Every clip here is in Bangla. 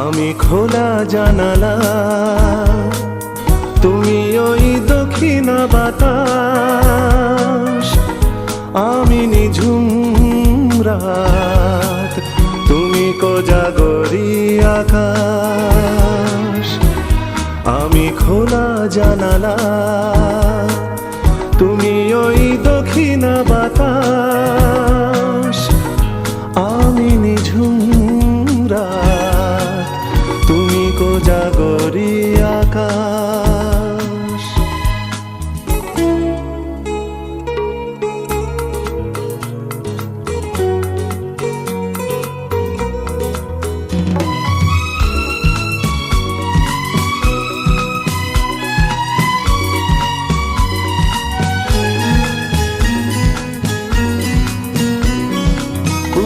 আমি খোলা জানালা, তুমি ওই দক্ষিণা বাতাস, আমি নিঝুম রাত, তুমি কোজাগরি আকাশ। আমি খোলা জানালা, তুমি ওই দক্ষিণা বাতাস, আমি নিঝুম রাত, তুমি কোজাগরি আকাশ।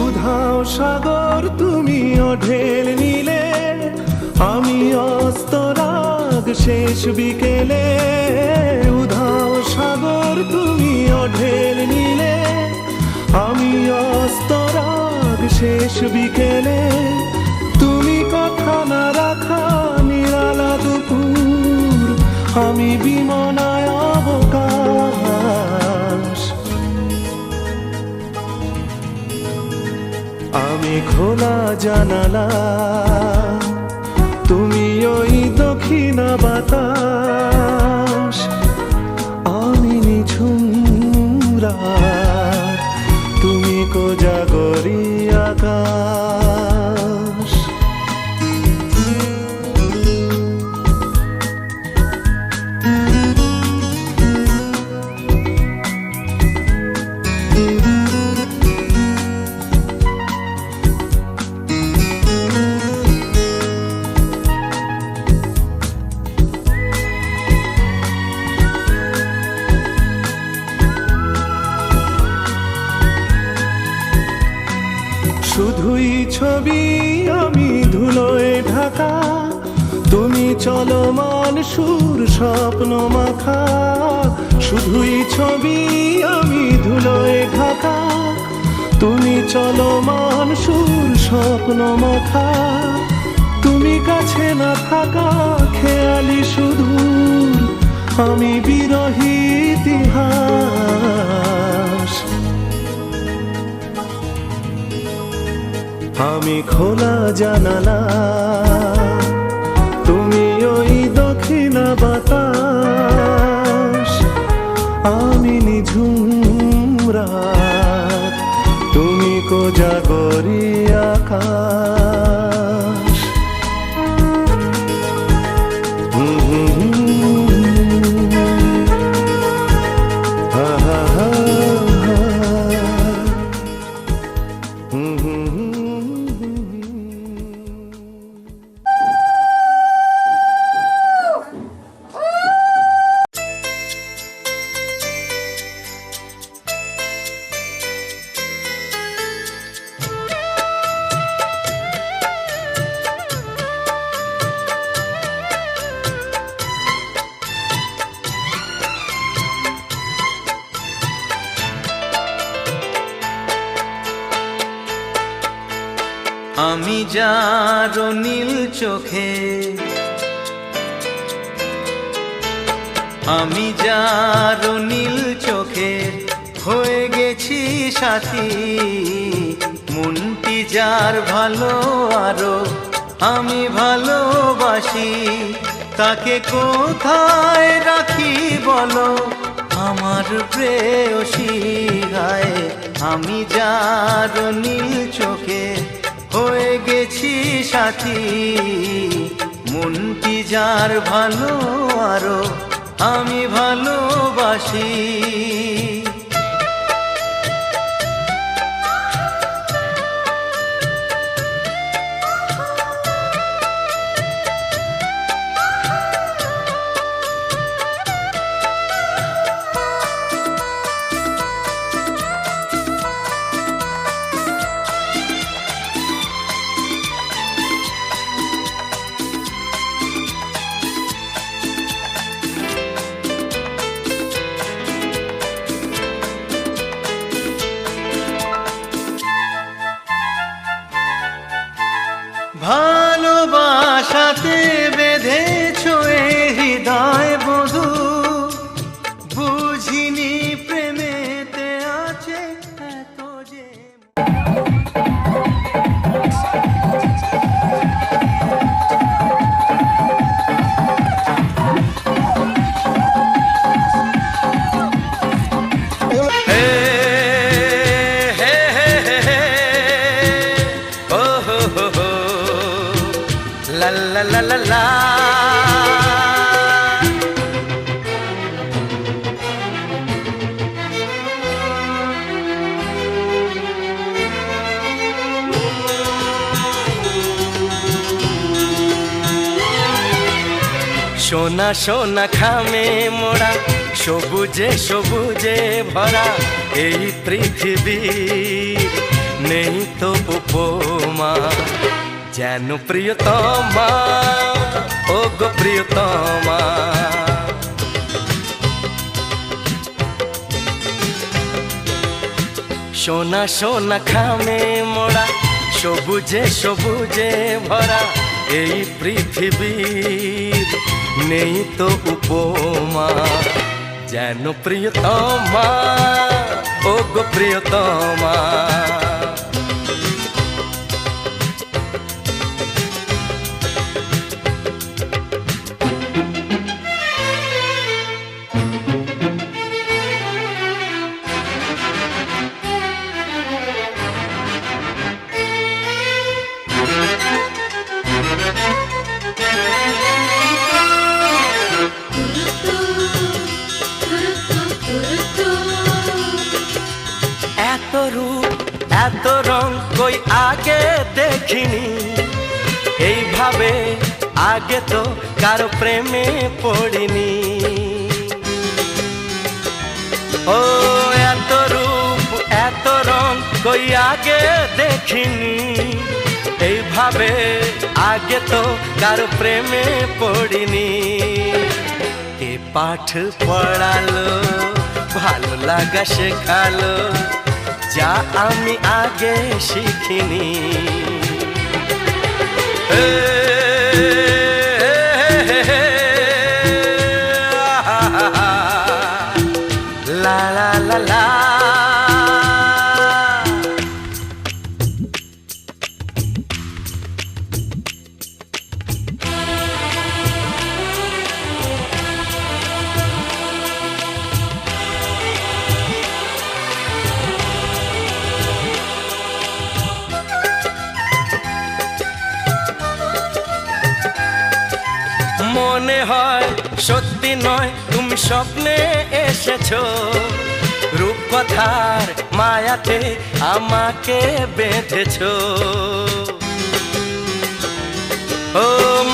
উধাও সাগর তুমি ঢেল নিলে, আমি অস্তরাগ শেষ বিকেলে। উধাও সাগর তুমি ঢেল নিলে, আমি অস্তরাগ শেষ বিকেলে। তুমি কথা না রাখা নিরালা দুপুর, আমি বিমনায় অবকাশ। আমি খোলা জানালা, তুমি ওই দক্ষিণা বাতাস, আমি নিঝুম রাত, তুমি কোজাগরি আকাশ। শুধুই ছবি আমি ধুলোয় ঢাকা, তুমি চলমান সুর স্বপ্ন মাখা। শুধুই ছবি আমি ধুলোয় ঢাকা, তুমি চলমান সুর স্বপ্ন মাখা। তুমি কাছে না থাকা খেয়ালি সুদূর, আমি বিরহী ইতিহাস। আমি খোলা জানালা, তুমি ওই দক্ষিণা বাতাস, আমি নিঝুম রাত, তুমি কোজাগরি আকাশ। আমি যার নীল চোখে, আমি যার নীল চোখে হয়ে গেছি সাথী। মনটি যার ভালো আরো আমি ভালোবাসি, তাকে কোথায় রাখি বলো আমার প্রেয়সী। গায়ে আমি যার নীল চোখে হয়ে গেছি সাথী। মনটি যার ভালো আরো আমি ভালোবাসি। সোনা সোনা খামে মোড়া সবুজে সবুজে ভরা এই পৃথিবী নেই তো উপমা যেন প্রিয়তমা ও গো প্রিয়তমা সোনা সোনা খামে মোড়া সবুজে সবুজে ভরা এই পৃথিবীর নেই তো উপমা যেন প্রিয়তমা ও গো প্রিয়তমা এত রূপ এত রং কই আগে দেখিনি এইভাবে আগে তো কারো প্রেমে পড়িনি ও এত রূপ এত রং কই আগে দেখিনি এইভাবে আগে তো কারো প্রেমে পড়িনি কে পাঠ পড়ালো ভালো লাগা শেখালো যা আমি আগে শিখিনি লা লা লা লা মনে হয় সত্যি নয় তুমি স্বপ্নে এসেছো রূপকথার মায়াতে আমাকে বেঁধেছো ও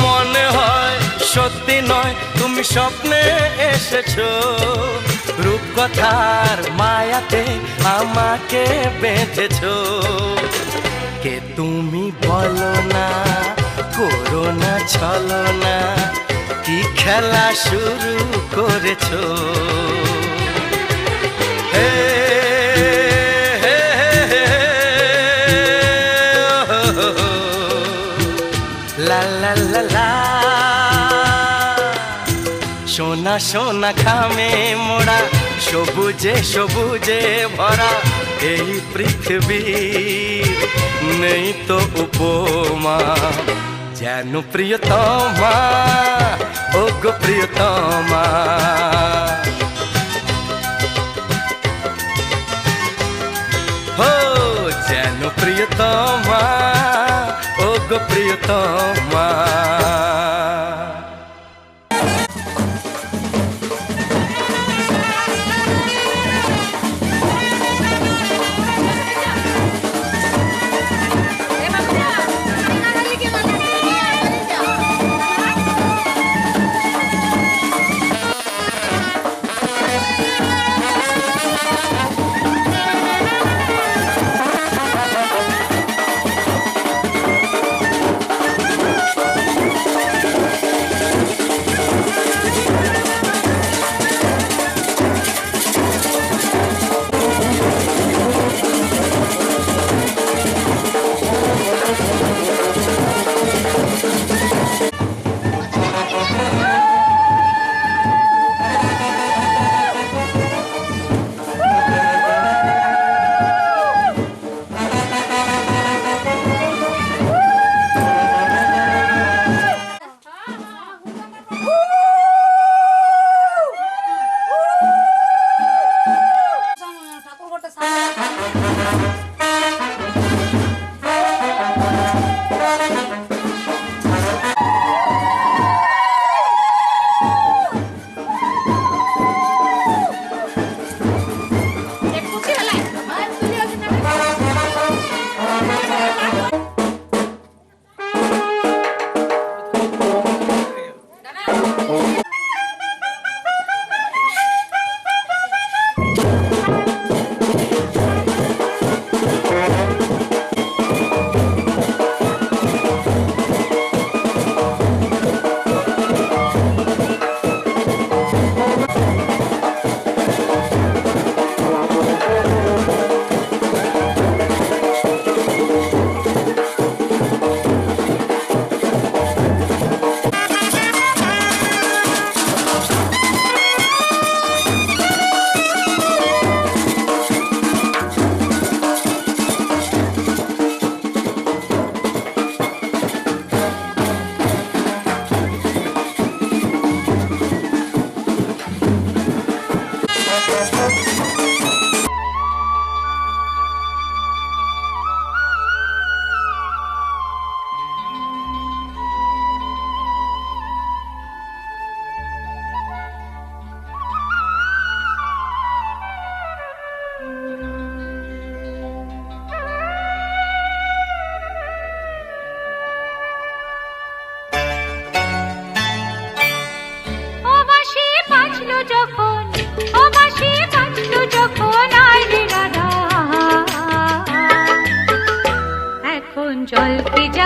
মনে হয় সত্যি নয় তুমি স্বপ্নে এসেছো রূপকথার মায়াতে আমাকে বেঁধেছো কে তুমি বলো না করো না ছলো না কি খেলা শুরু করেছো হে হে হে লা লা লা লা সোনা সোনা খামে মোড়া সবুজে সবুজে ভরা এই পৃথিবীর নেই তো উপমা যেন প্রিয়তমা ও গো প্রিয়তমা হো যেন প্রিয়তমা ও গো প্রিয়তমা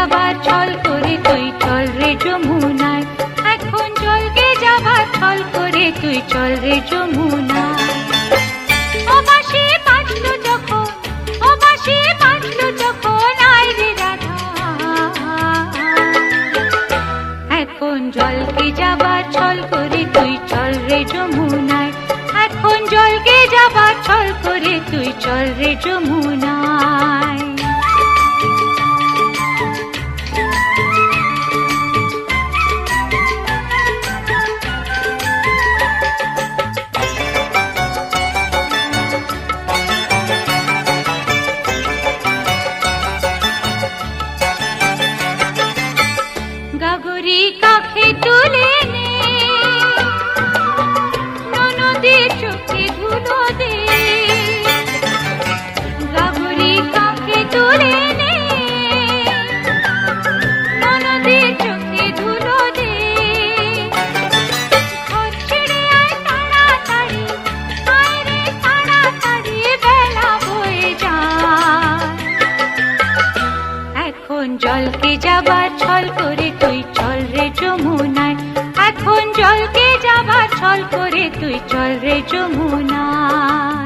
যাবার ছল করে তুই চল রে যমুনায়, এখন জলকে যাবার ছল করে তুই চল রে যমুনায়। ও বাঁশি বাজলো যখন, ও বাঁশি বাজলো যখন, আয় রে রাধা, এখন জলকে যাবার ছল করে তুই চল রে যমুনায়, এখন জলকে যাবার ছল করে তুই চল রে যমুনায়। গাগরি কাখে তুলে নে, ননদের চোখে ধুলো দে, গাগরি কাখে তুলে নে, ননদের চোখে ধুলো দে। ঘর ছেড়ে আয় তাড়াতাড়ি, আয় রে তাড়াতাড়ি, বেলা বয়ে যায়। এখন জলকে যাবার ছল করে তুই চল রে যমুনায়, এখন জলকে যাবার ছল করে তুই চল রে যমুনায়।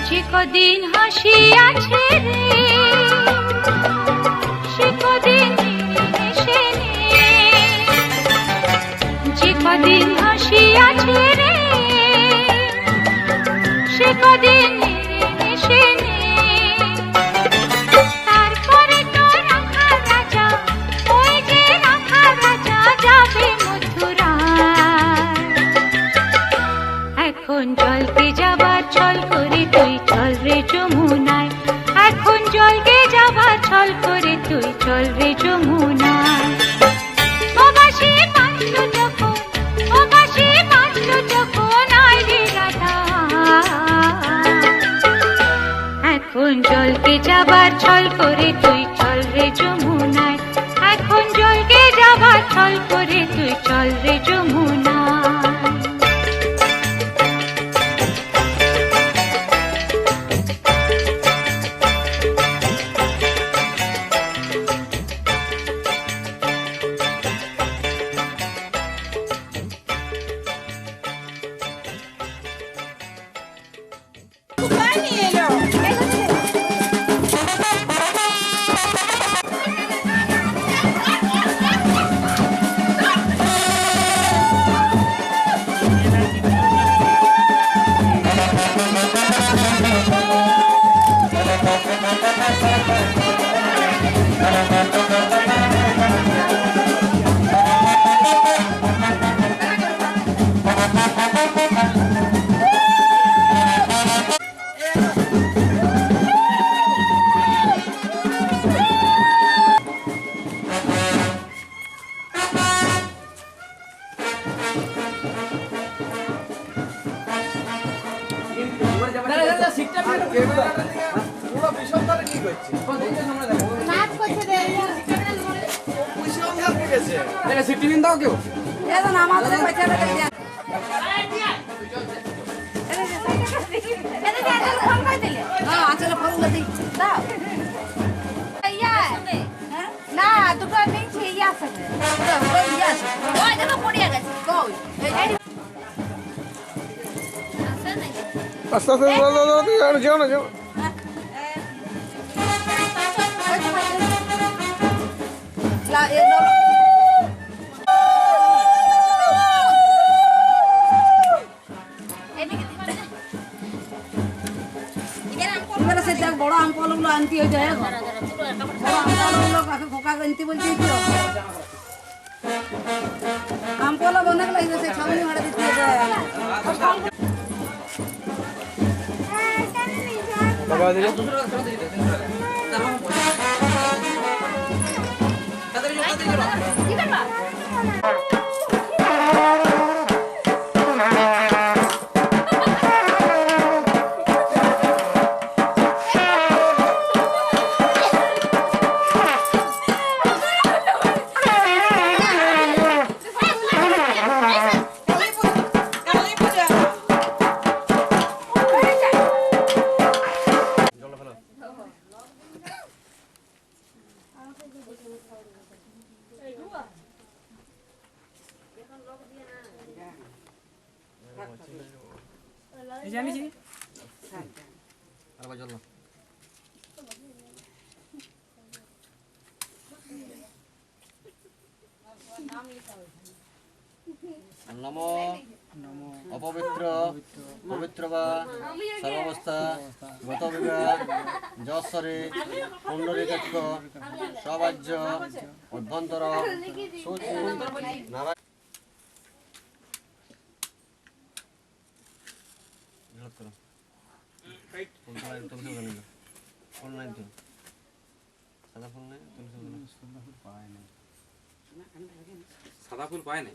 যে কদিন হাসি আছে রে, সে কদিন হেসে নে, যে কদিন হাসি আছে রে, সে কদিন হেসে নে। তারপরে তো রাখার রাজা, ওই যে রাখার রাজা যাবে মথুরায়। এখন জলকে যাবার ছল করে তুই চল রে যমুনায়, এখন জলকে যাবার ছল করে তুই চল রে যমুনায়। ও বাঁশি বাজলো যখন, ও বাঁশি বাজলো যখন, আয় রে রাধা, এখন জলকে যাবার ছল করে তুই চল রে যমুনায়, এখন জলকে যাবার ছল করে তুই চল রে যমুনায়। আস্তে আস্তে যেও না যেও। বড় আম কলগুলো আনতে হয়ে যায়, বড় আম কলগুলো কাকে খোকা আনতে বলছি, আম কল অনেক লাগছে, ছাউনি ভাড়া দিতে নম অপবিত্র পবিত্র বা সর্বাবস্থা গত বিবাহ যশ্বরে পুণ্ডরীকাক্ষ সবাজ্য অভ্যন্তর সূচি নারায়ণ ফুল নাই তো সাদা ফুল নাই সাদা ফুল পায় না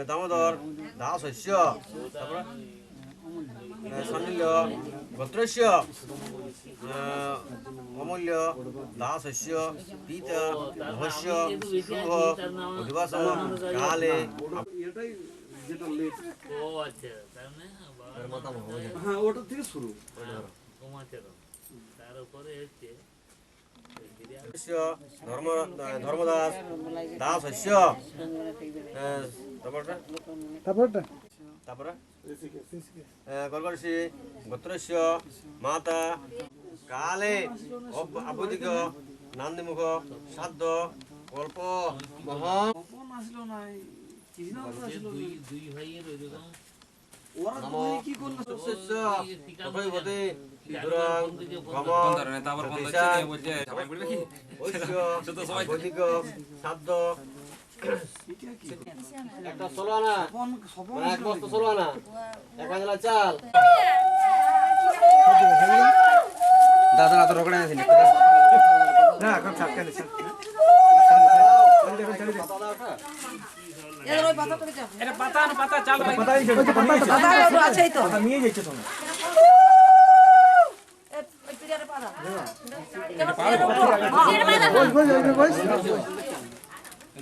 দামোদর দাস শস্য তারপরে সন্নিল্য গোত্রস্য অমূল্য দাস শস্য পীত ভস্য শুভ অধিবাস কালে হ্যাঁ ওটা থেকে শুরু ধর্মদাস দাস শস্য তারপরে গর্গর্ষি গোত্রস্য মাতা কালে আবুদিক নান্দিমুখ সাধ্য কল্প মহ আসলো না দুই ভাইয়ের ওইরকম ওরা নম কি করলো শস্য তথৈবতে বিদুরাং গম তারপর বন্ধ দিশা, হচ্ছে বলছে ঝামেলা করবে কি ঐশ্য শুধু সবাই বৈদিক সাধ্য একটা 16 আনা মানে এক বস্তা 16 আনা 1000 চাল দাদা তো রগড়ে আছে না এখন ছাটকা নিছে এর ওই পাতা করে যাও এটা পাতা না পাতা চাল ভাই পাতা আছেই তো নিয়ে যাচ্ছে তোমরা এই পিড়ারে পাতা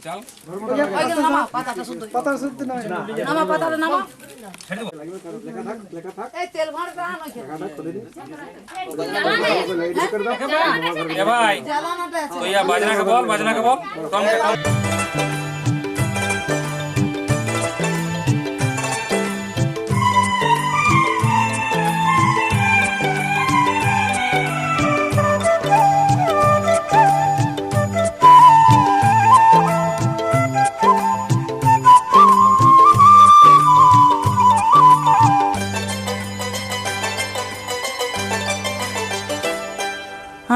চাল ওই যে নামা পাতাটা শুদ্ধ পাতা শুদ্ধ না নামা পাতাটা নামা ছেড়ে দেব লেখা থাক এই তেল ভাঁড়টা আনো এ ভাই জ্বালানাটা আছে তো ইয়া বাজনা কে বল কম কে কম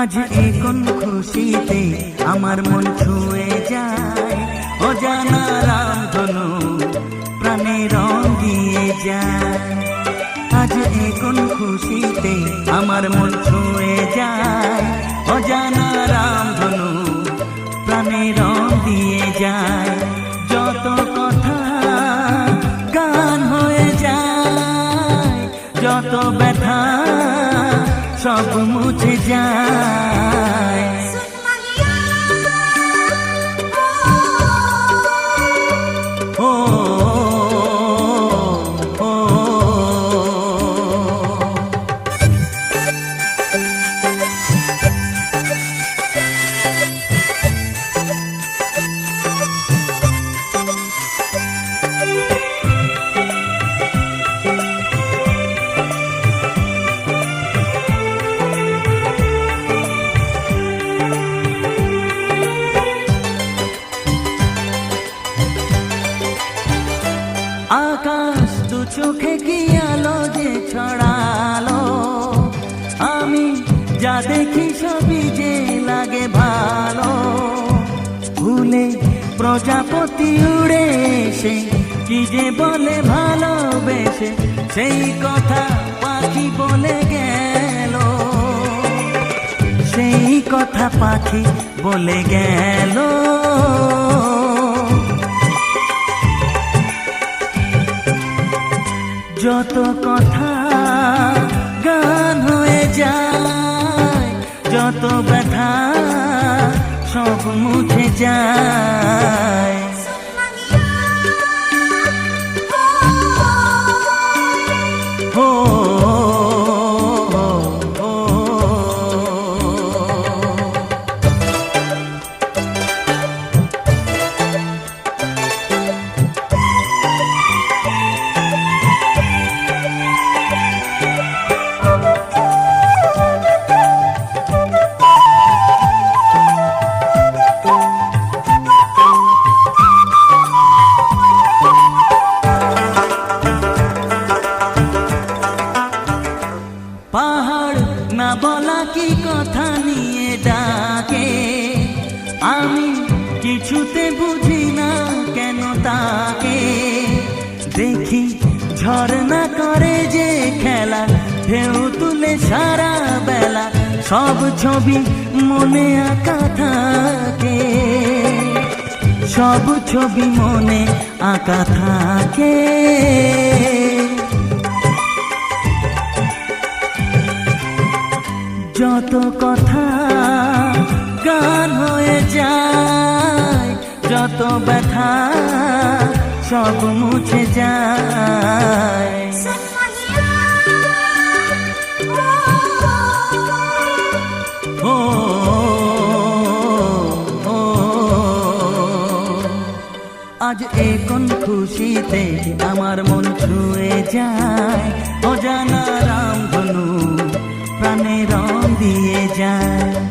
আজ এখন খুশিতে আমার মন ছুঁয়ে যায় অজানা রামধনু প্রাণে রঙিয়ে যায় আজ এখন খুশিতে আমার মন ছুঁয়ে যায় অজানা রামধনু প্রাণে রং দিয়ে যায় যত কথা গান হয়ে যায় যত ব্যথা সব মুছে যায় ও ও আকাশ দু চোখে কি আলো যে ছড়ালো আমি যা দেখি সবই যে লাগে ভালো ভুলে প্রজাপতি উড়ে এসে কি যে বলে ভালোবেসে সেই কথা পাখি বলে গেল সেই কথা পাখি বলে গেল যত কথা গান হয়ে যায় যত ব্যথা সব মুছে যায় ও যে বুঝি না কেন তাকে দেখি ঝর্ণা করে যে খেলা ঢেউ তুলে সারা বেলা সব ছবি মনে আঁকা থাকে সব ছবি মনে আঁকা থাকে যত কথা গান হয়ে যায় যত ব্যথা সব মুছে যায় ও আজ এখন খুশিতে আমার মন ছুঁয়ে যায় অজানা রামধনু প্রাণে রং দিয়ে যায়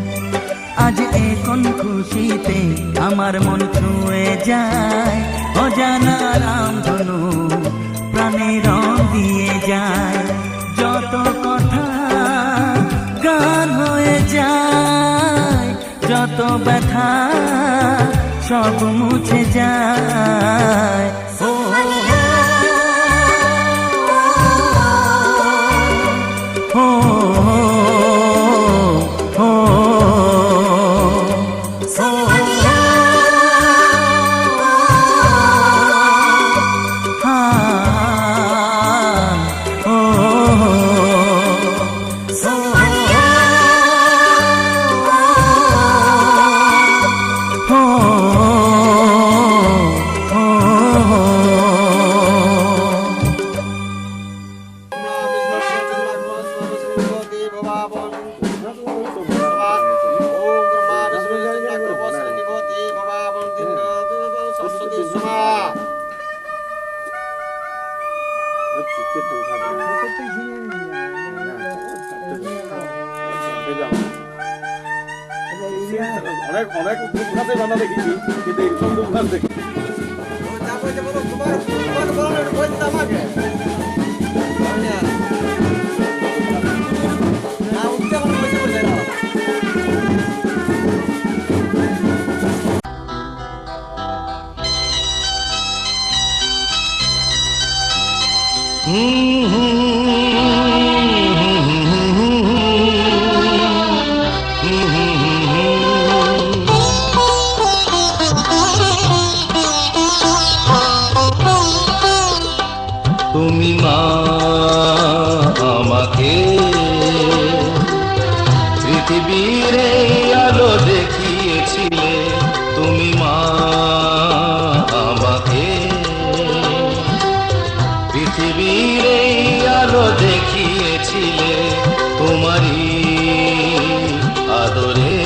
আজ এখন খুশিতে আমার মন ছুঁয়ে যায় অজানা রামধনু প্রাণে রং দিয়ে যায় যত কথা গান হয়ে যায় যত ব্যথা সব মুছে যায় ও ও অনেক অনেক উপভাষায় বানা দেখেছি কিন্তু এরকম উপভাষ দেখি তুমি মা আমাকে পৃথিবীর আলো দেখিয়েছিলে তুমি মা আমাকে পৃথিবীর আলো দেখিয়েছিলে তোমারই আদরে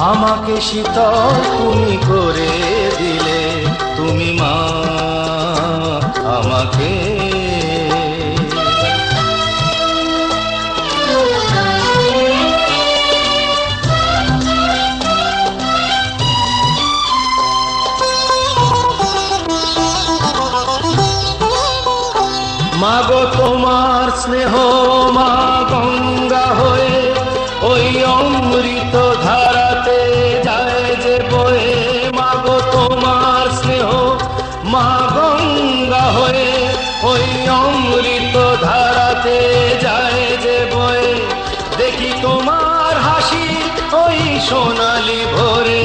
আমাকে শীতল তুমি করে দিলে তুমি মা আমাকে মাগো তোমার স্নেহ মা গঙ্গা হয়ে ওই অমৃত ধারাতে যায় যে বয়ে মাগো তোমার স্নেহ মা গঙ্গা হয়ে ওই অমৃত ধারাতে যায় যে বয়ে দেখি তোমার হাসি ওই সোনালি ভোরে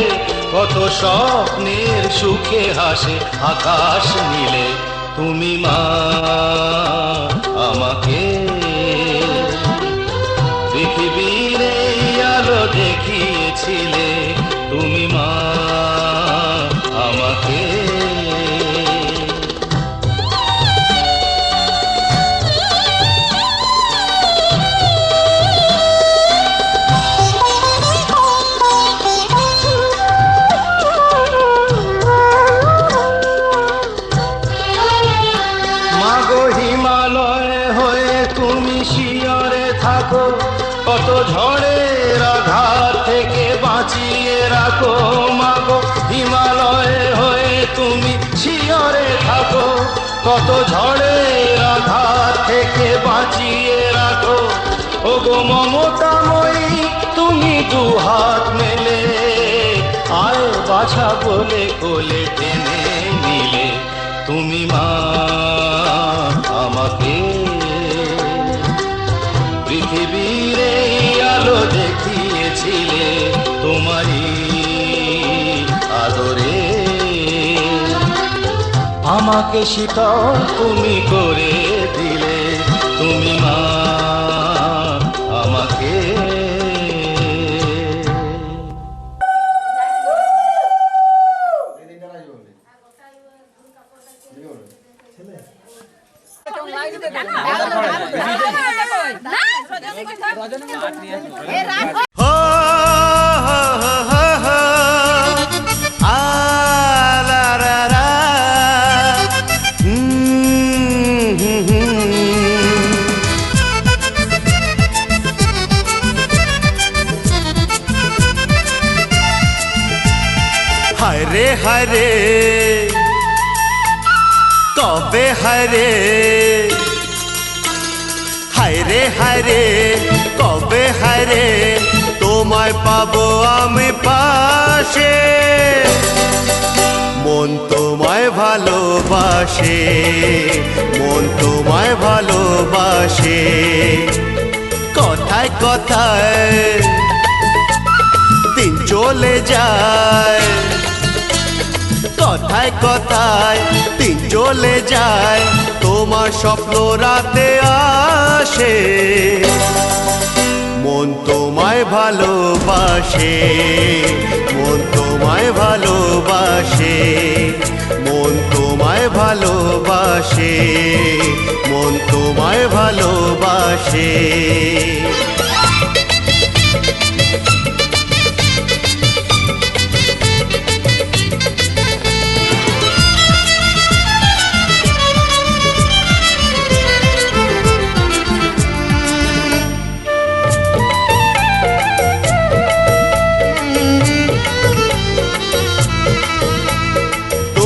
কত স্বপ্নের সুখে হাসে আকাশ নীলে তুমি মা আমাকে পৃথিবীর আলো দেখিয়েছিলে তুমি মা আমাকে কত ঝড়ের আঘাত থেকে বাঁচিয়ে রাখো মাগো হিমালয় হয়ে তুমি শিয়রে থাকো কত ঝড়ের আঘাত থেকে বাঁচিয়ে রাখো ওগো মমতাময়ী তুমি দুহাত মেলে আয় বাছা বলে কোলে টেনে নিলে তুমি মা আমাকে পৃথিবীর এই আলো দেখিয়েছিলে তোমারই আদরে আমাকে শীতল তুমি করে দিলে তুমি মা আমাকে হরে হরে কবে হরে হরে হরে কবে হরে তোমায় পাবো আমি পাশে মন তোমায় ভালোবাসে মন তোমায় ভালোবাসে কথায় কথায় দিন চলে যায় কথায় কথায় দিন চলে যায় তোমার স্বপ্ন রাতে আসে মন তোমায় ভালোবাসে মন তোমায় ভালোবাসে মন তোমায় ভালোবাসে মন তোমায় ভালোবাসে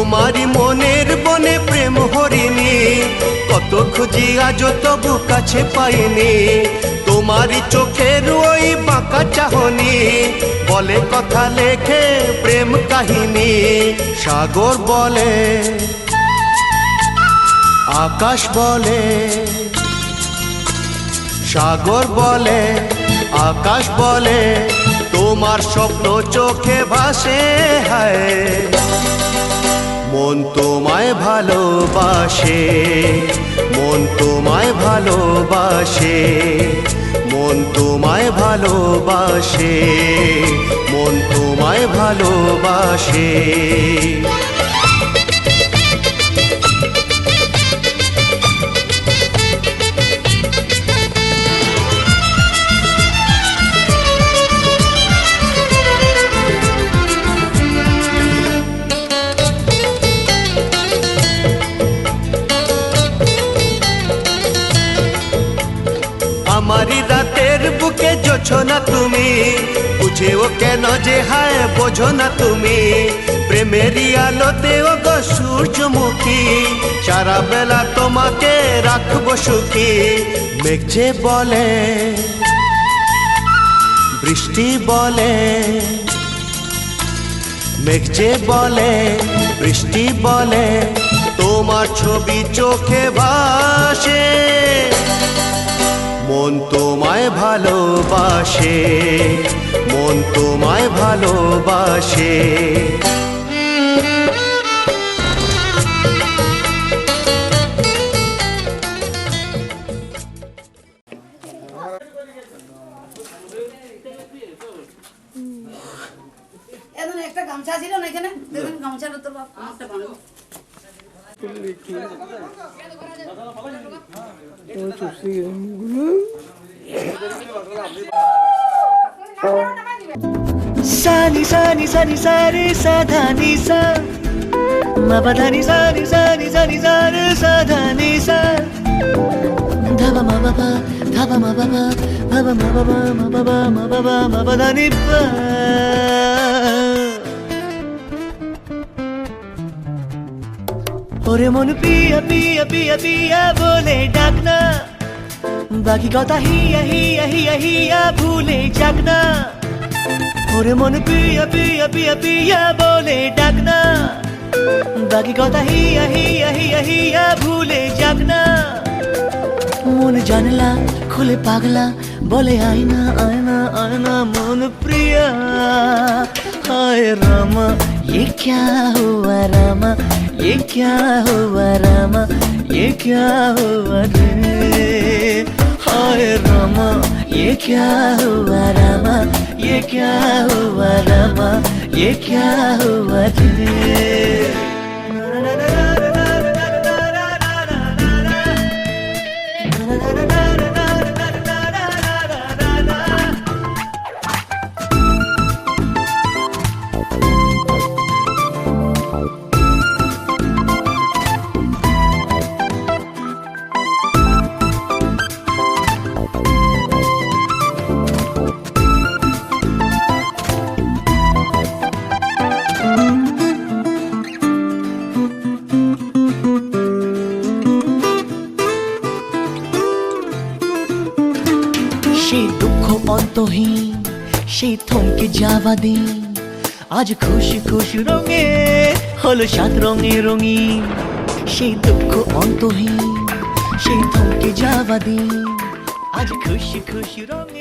তোমারি মনের বনে প্রেম হরিণী কত খুঁজি আজ তবু কাছে পাইনি তোমারি চোখের ওই বাঁকা চাহনি বলে কথা লেখে প্রেম কাহিনী সাগর বলে আকাশ বলে সাগর বলে আকাশ বলে তোমার স্বপ্ন চোখে ভাসে হায় মন তোমায় ভালোবাসে মন তোমায় ভালোবাসে মন তোমায় ভালোবাসে মন তোমায় ভালোবাসে আমারি রাতের বুকে জোছো না তুমি বুঝেও কেন যে হায় বোঝো না তুমি প্রেমেরই আলোতে ও গো সূর্যমুখী সারা বেলা তোমাকে রাখবো সুখী মেঘ যে বলে বৃষ্টি বলে মেঘ যে বলে বৃষ্টি বলে তোমার ছবি চোখে ভাসে মন তোমায় ভালোবাসে মন তোমায় ভালোবাসে এখন একটা গামছা ছিল না এখানে দেখুন গামছাটা তো আমারটা বানাবো Sani sani sani sari sadhani sa mabadani sani sani sani sari sadhani sa dhava mababa baba mababa mabadani pa ওরে মন পিয়া পিয়া পিয়া পিয়া বলে ডাক না বাকি কথা হিয়া হিয়া হিয়া হিয়া ভুলে যাক না ওরে মন পিয়া পিয়া পিয়া পিয়া বলে ডাক না, বাকি কথা হিয়া হিয়া হিয়া হিয়া ভুলে যাক না। মন জানলা খুলে পাগলা বলে আয়না আয়না আয়না মন প্রিয়া। हाय रामा ये क्या हुआ रामा, ये क्या हुआ रामा, ये क्या हुआ रे। हाय रामा ये क्या हुआ रामा, ये क्या हुआ रामा, ये क्या हुआ रे। সেই দুঃখ অন্তহীন সেই থমকে যাওয়া দিন, আজ খুশি খুশি রঙে হলো সাত রঙে রঙিন। সেই দুঃখ অন্তহীন সেই থমকে যাওয়া দিন, আজ খুশি খুশি রঙে।